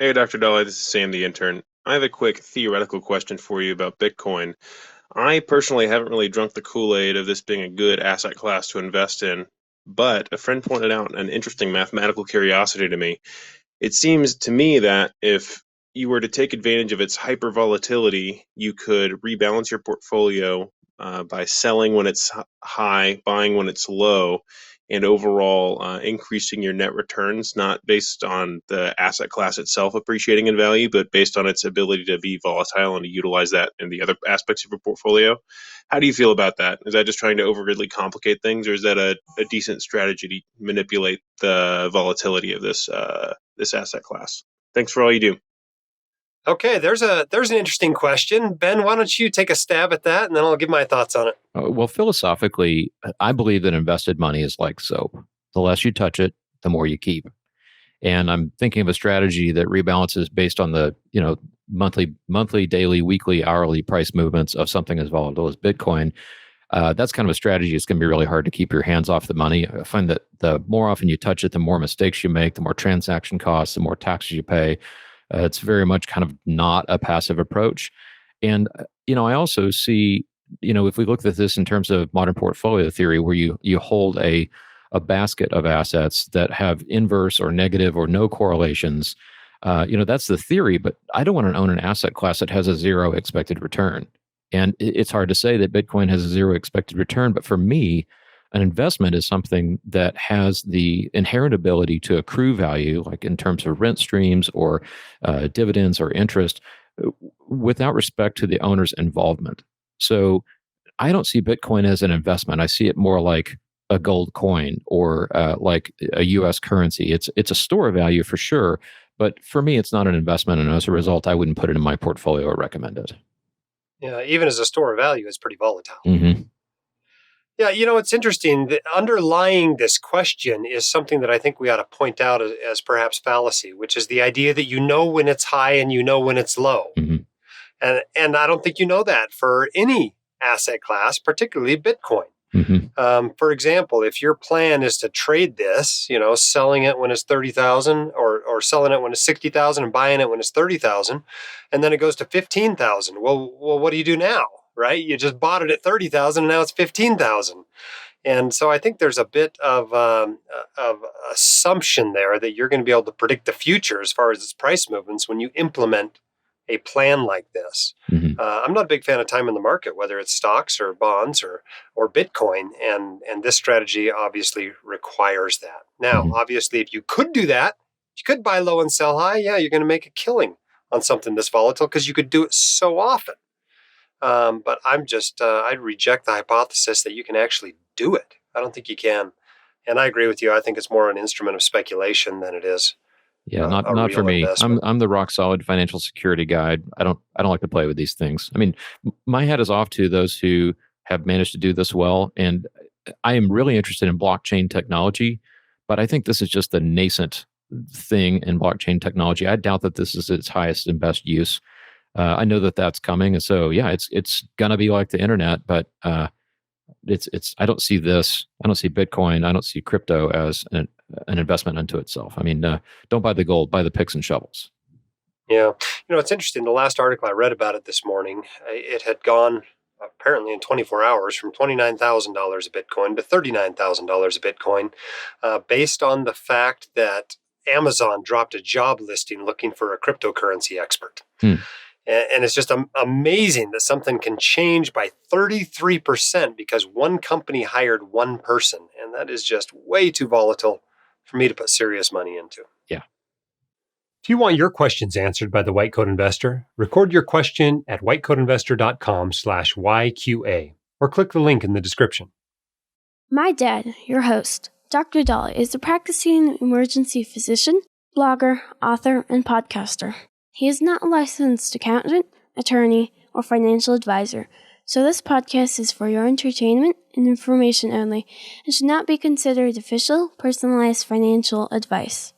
Hey, Dr. Dolly, this is Sam the intern. I have a quick theoretical question for you about Bitcoin. I personally haven't really drunk the Kool-Aid of this being a good asset class to invest in, but a friend pointed out an interesting mathematical curiosity to me. It seems to me that if you were to take advantage of its hyper volatility, you could rebalance your portfolio by selling when it's high, buying when it's low, and overall increasing your net returns, not based on the asset class itself appreciating in value, but based on its ability to be volatile and to utilize that in the other aspects of your portfolio. How do you feel about that? Is that just trying to overly complicate things, or is that a decent strategy to manipulate the volatility of this asset class? Thanks for all you do. Okay, there's an interesting question. Ben, why don't you take a stab at that, and then I'll give my thoughts on it. Well, philosophically, I believe that invested money is like soap. The less you touch it, the more you keep. And I'm thinking of a strategy that rebalances based on the monthly, daily, weekly, hourly price movements of something as volatile as Bitcoin. That's kind of a strategy. It's going to be really hard to keep your hands off the money. I find that the more often you touch it, the more mistakes you make, the more transaction costs, the more taxes you pay. It's very much kind of not a passive approach. And, I also see, if we look at this in terms of modern portfolio theory, where you hold a basket of assets that have inverse or negative or no correlations, that's the theory, but I don't want to own an asset class that has a zero expected return. And it's hard to say that Bitcoin has a zero expected return, but for me, an investment is something that has the inherent ability to accrue value, like in terms of rent streams or dividends or interest, without respect to the owner's involvement. So I don't see Bitcoin as an investment. I see it more like a gold coin or like a U.S. currency. It's a store of value for sure, but for me, it's not an investment, and as a result, I wouldn't put it in my portfolio or recommend it. Yeah, even as a store of value, it's pretty volatile. Mm-hmm. Yeah, it's interesting. The underlying this question is something that I think we ought to point out as perhaps fallacy, which is the idea that you know when it's high and you know when it's low. Mm-hmm. And I don't think you know that for any asset class, particularly Bitcoin. Mm-hmm. For example, if your plan is to trade this, selling it when it's 30,000 or selling it when it's 60,000 and buying it when it's 30,000, and then it goes to 15,000. Well, what do you do now? Right? You just bought it at 30,000 and now it's 15,000. And so I think there's a bit of assumption there that you're going to be able to predict the future as far as its price movements when you implement a plan like this. Mm-hmm. I'm not a big fan of time in the market, whether it's stocks or bonds or Bitcoin, and this strategy obviously requires that. Now, Mm-hmm. obviously, if you could do that, you could buy low and sell high. Yeah, you're going to make a killing on something this volatile because you could do it so often. But I'd reject the hypothesis that you can actually do it. I don't think you can. And I agree with you. I think it's more an instrument of speculation than it is. Yeah, not for me. Investment. I'm the rock solid financial security guy. I don't like to play with these things. I mean, my hat is off to those who have managed to do this well, and I am really interested in blockchain technology, but I think this is just a nascent thing in blockchain technology. I doubt that this is its highest and best use. I know that that's coming, and so yeah, it's gonna be like the internet, but it's I don't see this. I don't see Bitcoin. I don't see crypto as an investment unto itself. I mean, don't buy the gold, buy the picks and shovels. Yeah. It's interesting. The last article I read about it this morning, it had gone apparently in 24 hours from $29,000 a Bitcoin to $39,000 a Bitcoin, based on the fact that Amazon dropped a job listing looking for a cryptocurrency expert. And it's just amazing that something can change by 33% because one company hired one person. And that is just way too volatile for me to put serious money into. Yeah. If you want your questions answered by the White Coat Investor, record your question at whitecoatinvestor.com/YQA or click the link in the description. My dad, your host, Dr. Dolly, is a practicing emergency physician, blogger, author, and podcaster. He is not a licensed accountant, attorney, or financial advisor, so this podcast is for your entertainment and information only and should not be considered official, personalized financial advice.